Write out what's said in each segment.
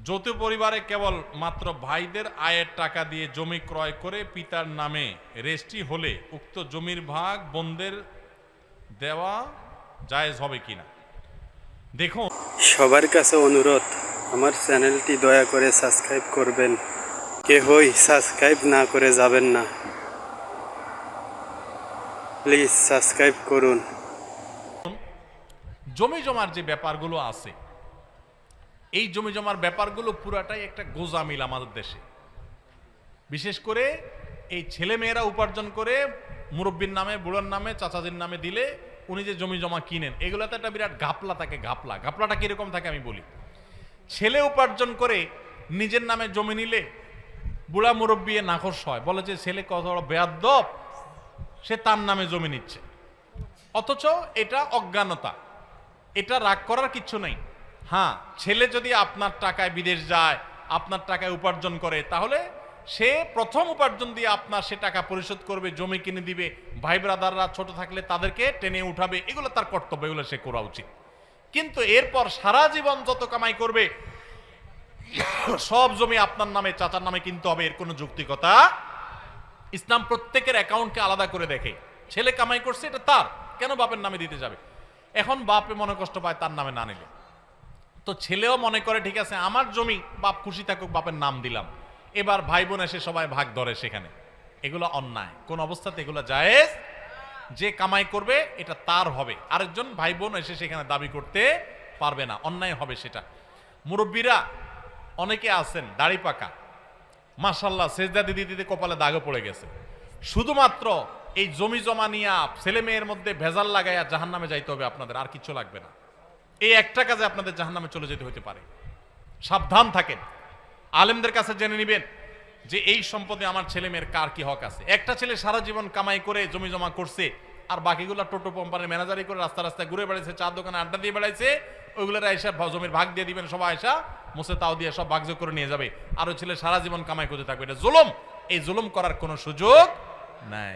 যৌথ পরিবারে কেবল মাত্র ভাইদের আয়ের টাকা দিয়ে জমি ক্রয় করে পিতার নামে রেজিস্ট্রি হলে উক্ত জমির ভাগ বোনদের দেওয়া জায়েজ হবে কিনা। দেখুন, সবার কাছে অনুরোধ, আমার চ্যানেলটি দয়া করে সাবস্ক্রাইব করবেন। কেহই সাবস্ক্রাইব না করে যাবেন না, প্লিজ সাবস্ক্রাইব করুন। জমি জমার যে ব্যাপারগুলো আছে, এই জমি জমার ব্যাপারগুলো পুরাটাই একটা গোজামিল আমাদের দেশে। বিশেষ করে এই ছেলে মেয়েরা উপার্জন করে মুরব্বীর নামে, বুড়োর নামে, চাচাজির নামে দিলে উনি যে জমি জমা কিনেন, এগুলোতে একটা বিরাট ঘাপলা থাকে। ঘাপলাটা কিরকম থাকে আমি বলি। ছেলে উপার্জন করে নিজের নামে জমি নিলে বুড়া মুরব্বী নাখোশ হয়, বলে যে ছেলে কত বড় বেয়াদ্দপ, সে তার নামে জমি নিচ্ছে। অথচ এটা অজ্ঞানতা, এটা রাগ করার কিচ্ছু নেই। হ্যাঁ, ছেলে যদি আপনার টাকায় বিদেশ যায়, আপনার টাকায় উপার্জন করে, তাহলে সে প্রথম উপার্জন দিয়ে আপনার সে টাকা পরিশোধ করবে, জমি কিনে দিবে, ভাই ব্রাদাররা ছোট থাকলে তাদেরকে টেনে উঠাবে, এগুলো তার কর্তব্য, এগুলো সে করা উচিত। কিন্তু এরপর সারা জীবন যত কামাই করবে সব জমি আপনার নামে, চাচার নামে কিনতে হবে, এর কোনো যৌক্তিকতা। ইসলাম প্রত্যেকের অ্যাকাউন্টকে আলাদা করে দেখে। ছেলে কামাই করছে, এটা তার, কেন বাপের নামে দিতে যাবে? এখন বাপে মনে কষ্ট পায় তার নামে না নিলে, তো ছেলেও মনে করে ঠিক আছে আমার জমি, বাপ খুশি থাকুক, বাপের নাম দিলাম। এবার ভাই বোন এসে সবাই ভাগ ধরে সেখানে। এগুলো অন্যায়, কোন অবস্থাতে এগুলো জায়েজ। যে কামাই করবে এটা তার হবে, আরেকজন ভাই বোন এসে সেখানে দাবি করতে পারবে না, অন্যায় হবে সেটা। মুরব্বীরা অনেকে আছেন দাড়ি পাকা, মাশাআল্লাহ, সেজদা দিতে দিতে কপালে দাগও পড়ে গেছে, শুধুমাত্র এই জমি জমা নিয়ে ছেলে মেয়ের মধ্যে ভেজাল লাগাইয়া জাহান্নামে যাইতে হবে আপনাদের, আর কিছু লাগবে না। এই একটা কাজে আপনাদের জাহান্নামে চলে যেতে হতে পারে। সাবধান থাকেন, আলেমদের কাছে জেনে নেবেন যে এই সম্পদে আমার ছেলে মেয়ের কার কি হক আছে। একটা ছেলে সারা জীবন কামাই করে জমি জমা করছে, আর বাকিগুলো টোটো কোম্পানির ম্যানেজারি করে রাস্তা রাস্তায় ঘুরে বেড়াইছে, চার দোকানে আড্ডা দিয়ে বেড়াইছে, ওইগুলোর আইসা জমির ভাগ দিয়ে দিবেন, সবাই আইসা মুছে তাও দিয়ে সব ভাগযোগ করে নিয়ে যাবে, আর ওই ছেলে সারা জীবন কামাই করতে থাকবে। এটা জুলুম, এই জুলুম করার কোনো সুযোগ নাই।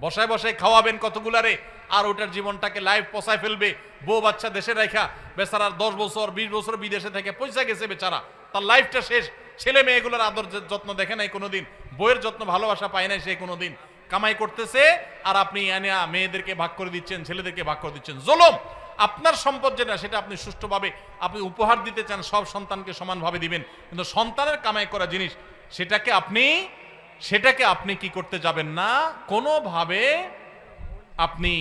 বসায় বসায় খাওয়াবেন কতগুলারে, আর ওটার জীবনটাকে লাইফ পচায় ফেলবে। বউ বাচ্চা দেশে রেখা বেচারার 10 বছর 20 বছর বিদেশে থেকে পয়সা গেছে বেচারা, তার লাইফটা শেষ। ছেলে মেয়েগুলোর আদর যত্ন দেখে নাই কোনোদিন, বইয়ের যত্ন ভালোবাসা পায় নাই সে কোনোদিন। কামাই করতেছে আর আপনি আনিয়া মেয়েদেরকে ভাগ করে দিচ্ছেন, ছেলেদেরকে ভাগ করে দিচ্ছেন। জুলুম। আপনার সম্পদ যেটা, সেটা আপনি সুষ্ঠুভাবে আপনি উপহার দিতে চান, সব সন্তানকে সমানভাবে দিবেন, কিন্তু সন্তানের কামাই করা জিনিস সেটাকে আপনি কি করতে যাবেন না, কোনোভাবে আপনি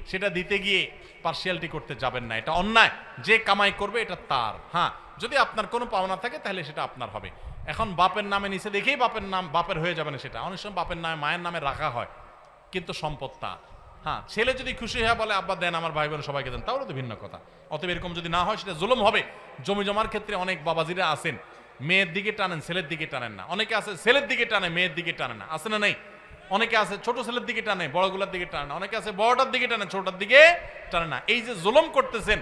সেটা দিতে গিয়ে পার্সিয়ালিটি করতে যাবেন না, এটা অন্যায়। যে কামাই করবে এটা তার। হ্যাঁ, যদি আপনার কোনো পাওনা থাকে তাহলে সেটা আপনার হবে। এখন বাপের নামে নিচে দেখেই বাপের নাম বাপের হয়ে যাবে না, সেটা অনেক সময় বাপের নামে মায়ের নামে রাখা হয়, কিন্তু সম্পদ তার। হ্যাঁ, ছেলে যদি খুশি হয়ে বলে আব্বা দেন, আমার ভাই বোন সবাইকে দেন, তাহলে তো ভিন্ন কথা। অতএব এরকম যদি না হয় সেটা জুলুম হবে। জমি জমার ক্ষেত্রে অনেক বাবাজিরা আছেন মেয়ের দিকে টানেন, ছেলের দিকে টানেন না। অনেকে আছে ছেলের দিকে টানে, মেয়ের দিকে টানে না, আছে না? নেই? অনেকে আছে ছোট ছেলের দিকে টানে, বড়গুলোর দিকে টানে না। অনেকে আছে বড়টার দিকে টানে, ছোটটার দিকে টানে না। এই যে জুলুম করতেছেন,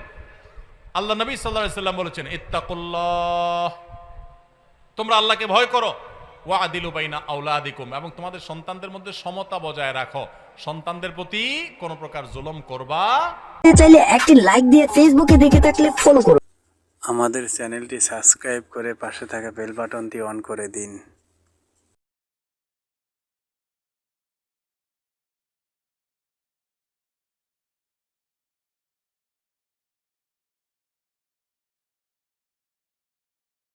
আল্লাহ নবী সাল্লাল্লাহু আলাইহি ওয়াসাল্লাম বলেছেন ইত্তাকুল্লাহ, তোমরা আল্লাহকে ভয় করো, ওয়াদিলু বাইনা আওলাদিকুম, এবং তোমাদের সন্তানদের মধ্যে সমতা বজায় রাখো, সন্তানদের প্রতি কোন প্রকার জুলুম করবা। চাইলে একটি লাইক দিয়ে ফেসবুকে দেখে থাকলে ফলো করুন। আমাদের চ্যানেলটি সাবস্ক্রাইব করে পাশে থাকা বেল বাটনটি অন করে দিন।